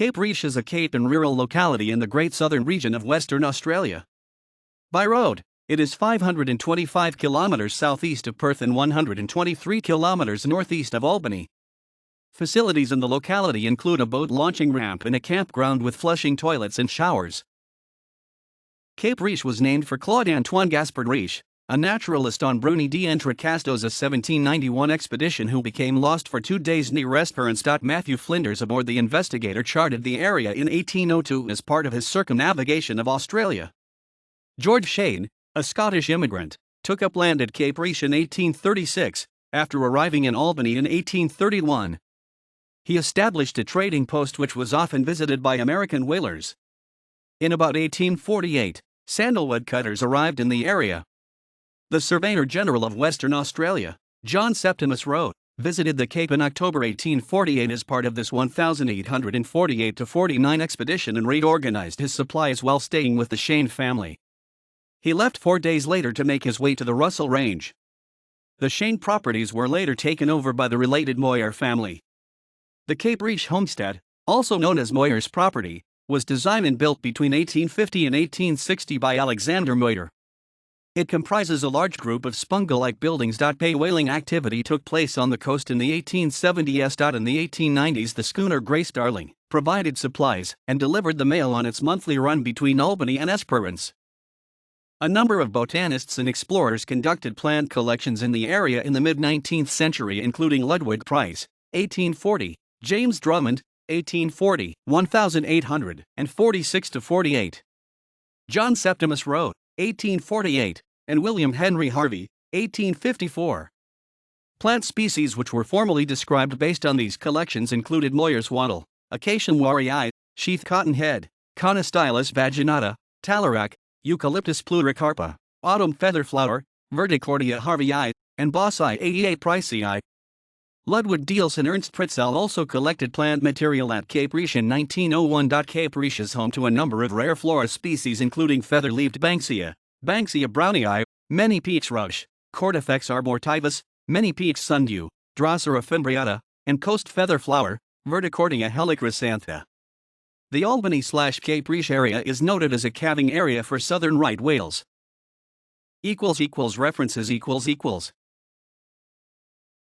Cape Riche is a cape and rural locality in the Great Southern region of Western Australia. By road, it is 525 kilometers southeast of Perth and 123 kilometers northeast of Albany. Facilities in the locality include a boat launching ramp and a campground with flushing toilets and showers. Cape Riche was named for Claude Antoine Gaspard Riche, a naturalist on Bruni d'Entrecasteaux's 1791 expedition who became lost for 2 days near Esperance. Matthew Flinders aboard the Investigator charted the area in 1802 as part of his circumnavigation of Australia. George Shane, a Scottish immigrant, took up land at Cape Riche in 1836, after arriving in Albany in 1831. He established a trading post which was often visited by American whalers. In about 1848, sandalwood cutters arrived in the area. The Surveyor General of Western Australia, John Septimus Roe, visited the Cape in October 1848 as part of this 1848-49 expedition and reorganized his supplies while staying with the Shane family. He left 4 days later to make his way to the Russell Range. The Shane properties were later taken over by the related Moyer family. The Cape Riche homestead, also known as Moyer's property, was designed and built between 1850 and 1860 by Alexander Moyer. It comprises a large group of spunga-like buildings. Pay whaling activity took place on the coast in the 1870s. In the 1890s, the schooner Grace Darling provided supplies and delivered the mail on its monthly run between Albany and Esperance. A number of botanists and explorers conducted plant collections in the area in the mid-19th century, including Ludwig Price, 1840, James Drummond, 1840, 1846-48, John Septimus Roe, 1848, and William Henry Harvey, 1854. Plant species which were formally described based on these collections included Moyer's wattle, Acacia warrii, sheath cottonhead, Conostylus vaginata, Talarac, Eucalyptus pluricarpa, autumn featherflower, Verticordia harveyi, and Bossae aea pricei. Ludwig Diels and Ernst Pritzel also collected plant material at Cape Riche in 1901. Cape Riche is home to a number of rare flora species including feather-leaved Banksia, Banksia brownii, many peach rush, Cordyceps arbortivus, many peach sundew, Drosera fimbriata, and coast featherflower, Verticordia helichrysantha. The Albany/Cape Riche area is noted as a calving area for southern right whales. References